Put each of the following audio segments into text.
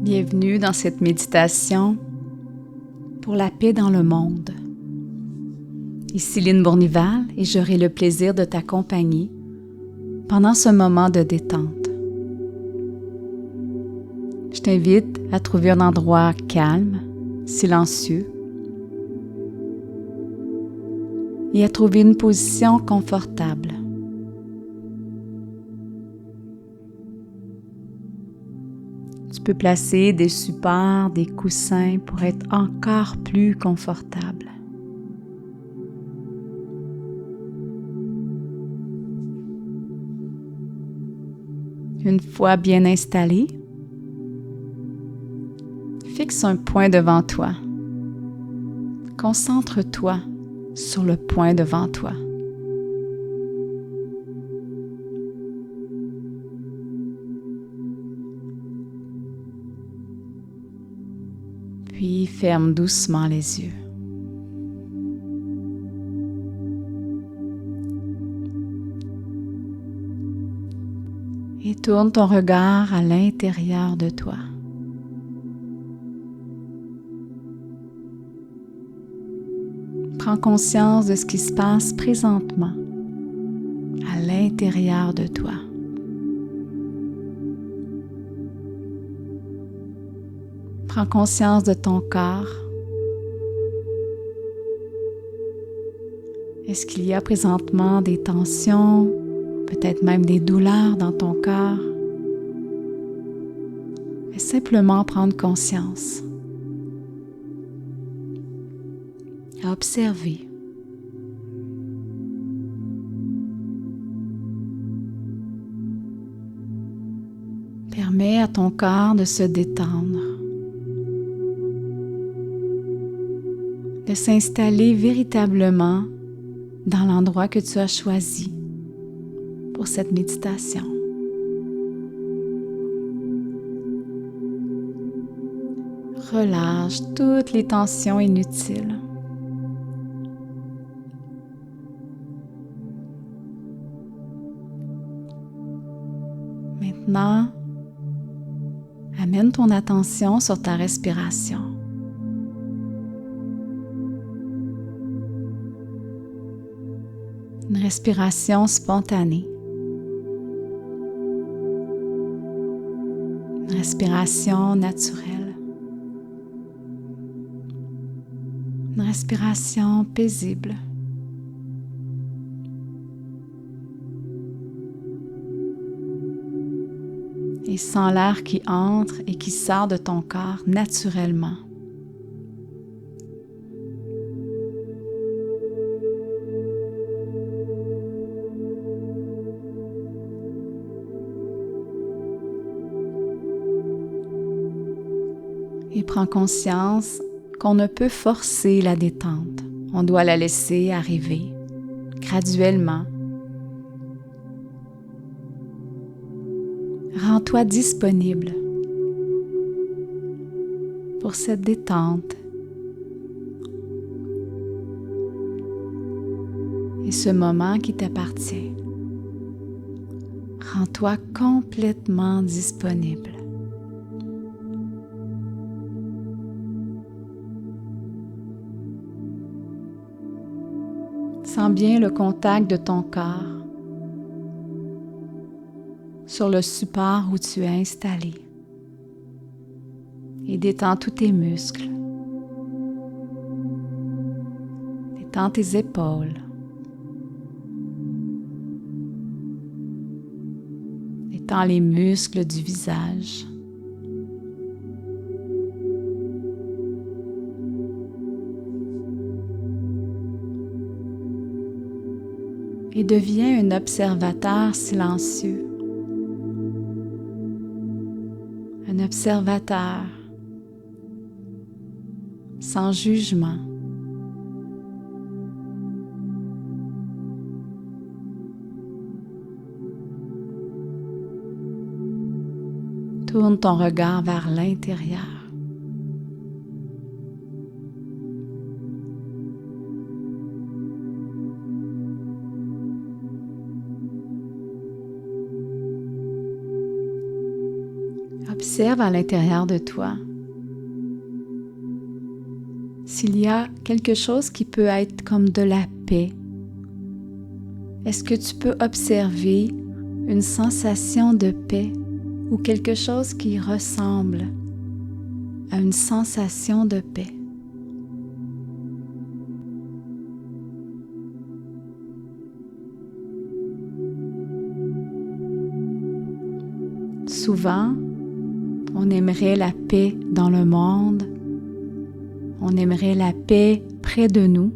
Bienvenue dans cette méditation pour la paix dans le monde. Ici Lynne Bournival et j'aurai le plaisir de t'accompagner pendant ce moment de détente. Je t'invite à trouver un endroit calme, silencieux et à trouver une position confortable. Tu peux placer des supports, des coussins pour être encore plus confortable. Une fois bien installé, fixe un point devant toi. Concentre-toi sur le point devant toi. Puis ferme doucement les yeux. Et tourne ton regard à l'intérieur de toi. Prends conscience de ce qui se passe présentement à l'intérieur de toi. Prends conscience de ton corps. Est-ce qu'il y a présentement des tensions, peut-être même des douleurs dans ton corps? Fais simplement prendre conscience. À observer. Permets à ton corps de se détendre, de s'installer véritablement dans l'endroit que tu as choisi pour cette méditation. Relâche toutes les tensions inutiles. Maintenant, amène ton attention sur ta respiration. Une respiration spontanée. Une respiration naturelle. Une respiration paisible. Et sens l'air qui entre et qui sort de ton corps naturellement. Et prends conscience qu'on ne peut forcer la détente. On doit la laisser arriver graduellement. Rends-toi disponible pour cette détente et ce moment qui t'appartient. Rends-toi complètement disponible. Sens bien le contact de ton corps sur le support où tu es installé et détends tous tes muscles. Détends tes épaules. Détends les muscles du visage. Et deviens un observateur silencieux. Un observateur sans jugement. Tourne ton regard vers l'intérieur. Observe à l'intérieur de toi s'il y a quelque chose qui peut être comme de la paix. Est-ce que tu peux observer une sensation de paix ou quelque chose qui ressemble à une sensation de paix? Souvent, on aimerait la paix dans le monde, on aimerait la paix près de nous.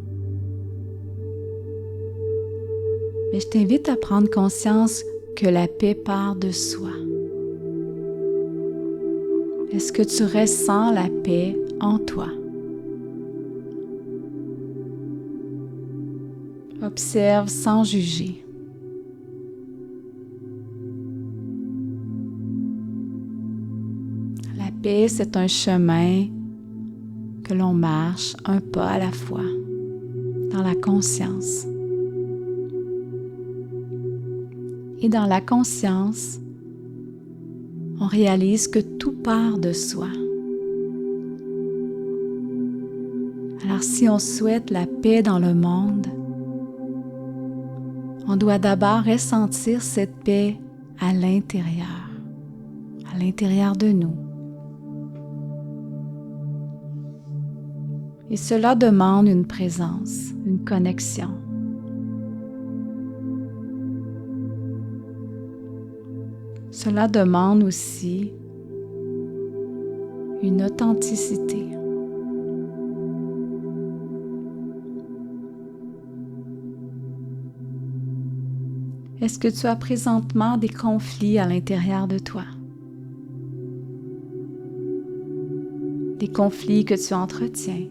Mais je t'invite à prendre conscience que la paix part de soi. Est-ce que tu ressens la paix en toi? Observe sans juger. La paix, c'est un chemin que l'on marche un pas à la fois, dans la conscience. Et dans la conscience, on réalise que tout part de soi. Alors si on souhaite la paix dans le monde, on doit d'abord ressentir cette paix à l'intérieur de nous. Et cela demande une présence, une connexion. Cela demande aussi une authenticité. Est-ce que tu as présentement des conflits à l'intérieur de toi? Des conflits que tu entretiens?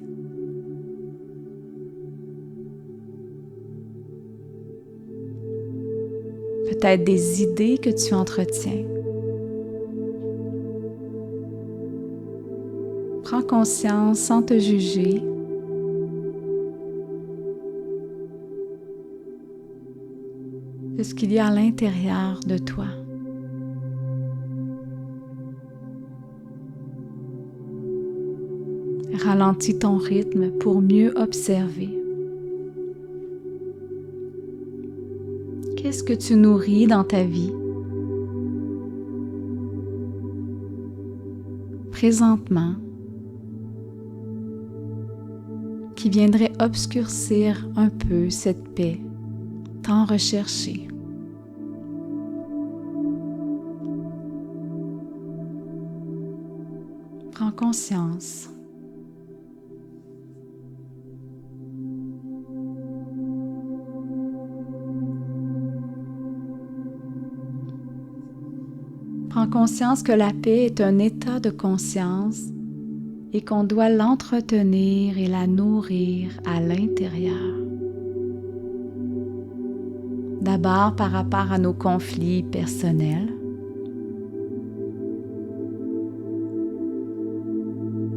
Peut-être des idées que tu entretiens. Prends conscience sans te juger. De ce qu'il y a à l'intérieur de toi. Ralentis ton rythme pour mieux observer. Qu'est-ce que tu nourris dans ta vie présentement qui viendrait obscurcir un peu cette paix tant recherchée? Prends conscience. Prends conscience que la paix est un état de conscience et qu'on doit l'entretenir et la nourrir à l'intérieur. D'abord par rapport à nos conflits personnels.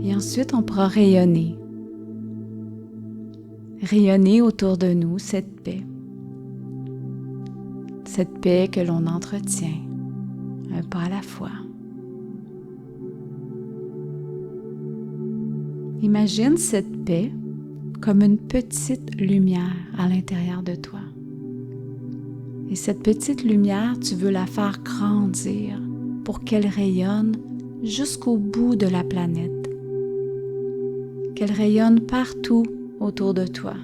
Et ensuite, on pourra rayonner. Rayonner autour de nous cette paix. Cette paix que l'on entretient, un pas à la fois. Imagine cette paix comme une petite lumière à l'intérieur de toi. Et cette petite lumière, tu veux la faire grandir pour qu'elle rayonne jusqu'au bout de la planète. Qu'elle rayonne partout autour de toi.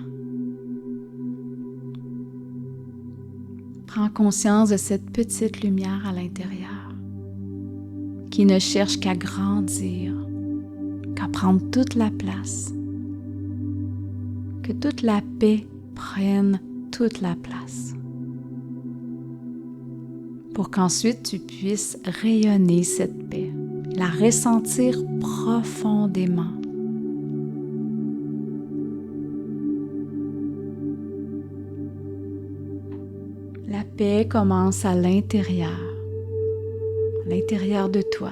Prends conscience de cette petite lumière à l'intérieur qui ne cherche qu'à grandir, qu'à prendre toute la place. Que toute la paix prenne toute la place. Pour qu'ensuite tu puisses rayonner cette paix, la ressentir profondément. La paix commence à l'intérieur de toi.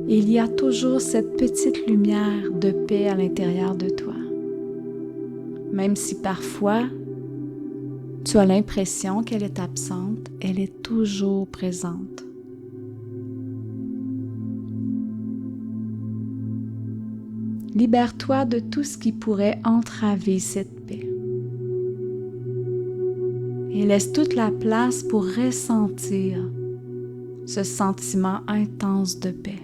Il y a toujours cette petite lumière de paix à l'intérieur de toi. Même si parfois, Tu as l'impression qu'elle est absente, elle est toujours présente. Libère-toi de tout ce qui pourrait entraver cette paix. Et laisse toute la place pour ressentir ce sentiment intense de paix.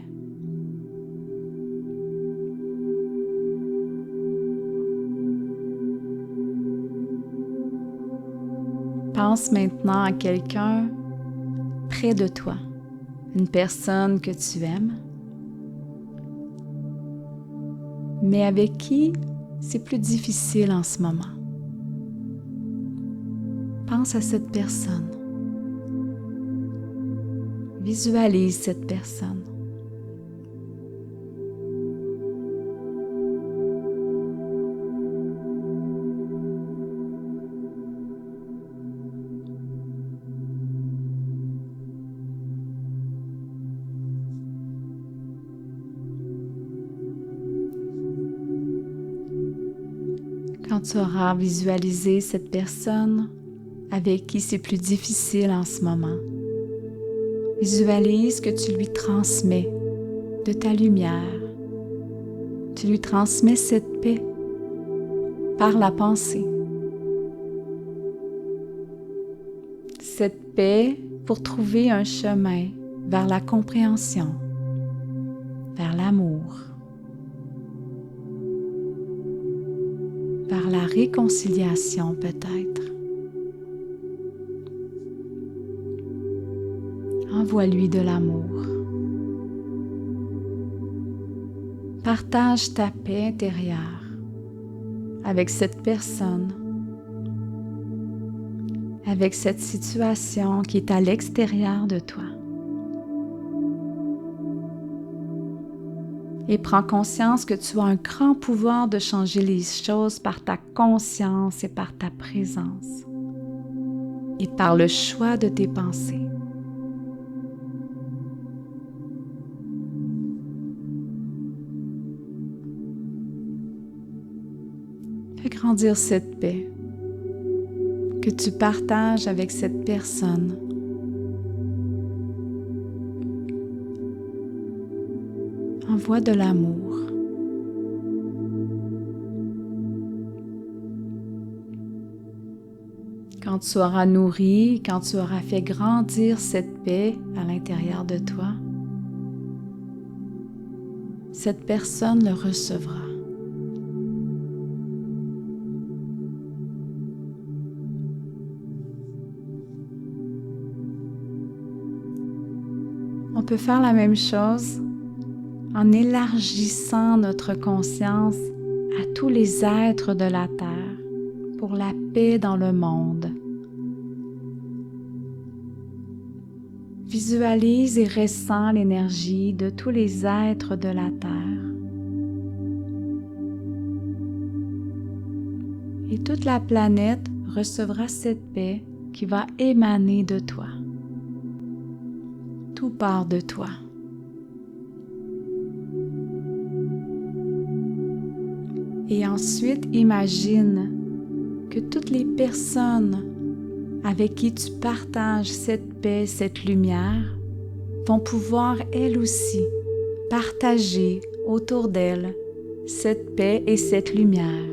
Pense maintenant à quelqu'un près de toi, une personne que tu aimes, mais avec qui c'est plus difficile en ce moment. Pense à cette personne. Visualise cette personne. Quand tu auras visualisé cette personne avec qui c'est plus difficile en ce moment, visualise que tu lui transmets de ta lumière. Tu lui transmets cette paix par la pensée. Cette paix pour trouver un chemin vers la compréhension, vers l'amour, vers la réconciliation peut-être. Envoie-lui de l'amour. Partage ta paix intérieure avec cette personne, avec cette situation qui est à l'extérieur de toi. Et prends conscience que tu as un grand pouvoir de changer les choses par ta conscience et par ta présence et par le choix de tes pensées. Fais grandir cette paix que tu partages avec cette personne. Envoie de l'amour. Quand tu auras nourri, quand tu auras fait grandir cette paix à l'intérieur de toi, cette personne le recevra. On peut faire la même chose en élargissant notre conscience à tous les êtres de la Terre pour la paix dans le monde. Visualise et ressens l'énergie de tous les êtres de la Terre. Et toute la planète recevra cette paix qui va émaner de toi. Tout part de toi. Et ensuite, imagine que toutes les personnes avec qui tu partages cette paix, cette lumière, vont pouvoir elles aussi partager autour d'elles cette paix et cette lumière.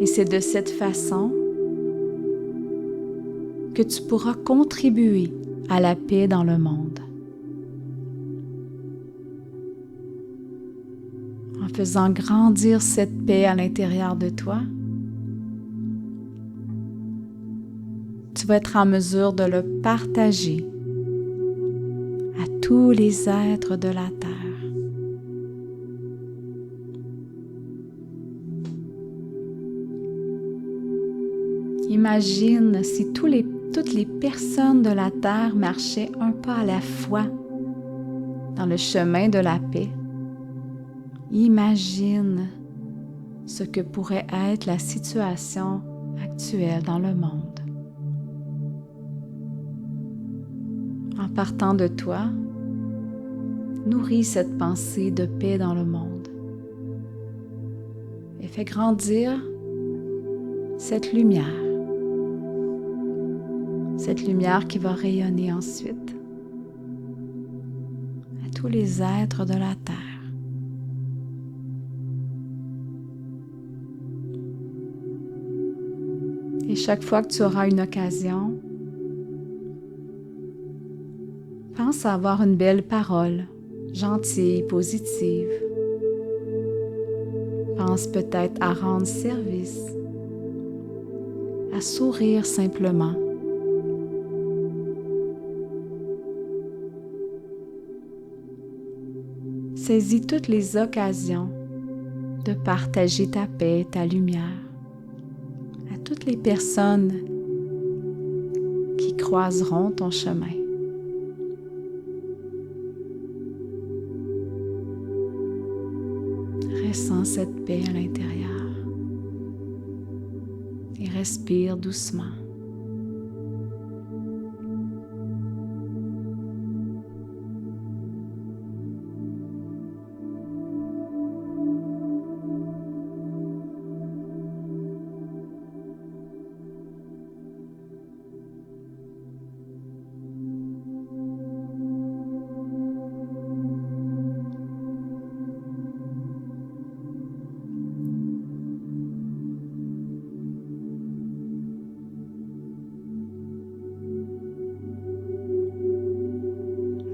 Et c'est de cette façon que tu pourras contribuer à la paix dans le monde. En faisant grandir cette paix à l'intérieur de toi, tu vas être en mesure de le partager à tous les êtres de la Terre. Imagine si toutes les personnes de la Terre marchaient un pas à la fois dans le chemin de la paix. Imagine ce que pourrait être la situation actuelle dans le monde. En partant de toi, nourris cette pensée de paix dans le monde et fais grandir cette lumière Cette lumière qui va rayonner ensuite à tous les êtres de la Terre. Et chaque fois que tu auras une occasion, pense à avoir une belle parole, gentille, positive. Pense peut-être à rendre service, à sourire simplement. Saisis toutes les occasions de partager ta paix, ta lumière à toutes les personnes qui croiseront ton chemin. Ressens cette paix à l'intérieur et respire doucement.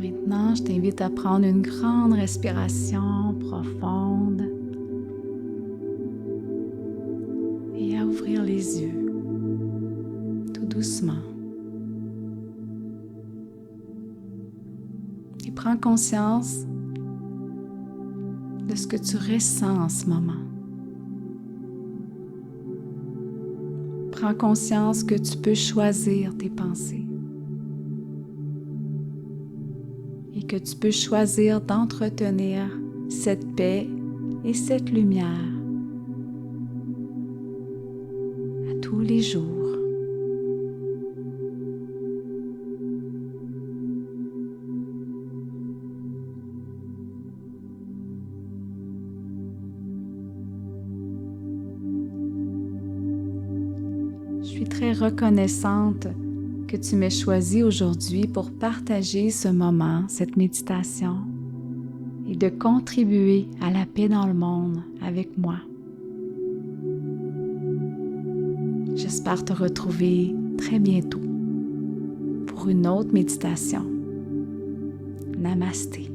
Maintenant, je t'invite à prendre une grande respiration profonde et à ouvrir les yeux tout doucement. Et prends conscience de ce que tu ressens en ce moment. Prends conscience que tu peux choisir tes pensées et que tu peux choisir d'entretenir cette paix et cette lumière à tous les jours. Je suis très reconnaissante que tu m'aies choisi aujourd'hui pour partager ce moment, cette méditation, et de contribuer à la paix dans le monde avec moi. J'espère te retrouver très bientôt pour une autre méditation. Namasté.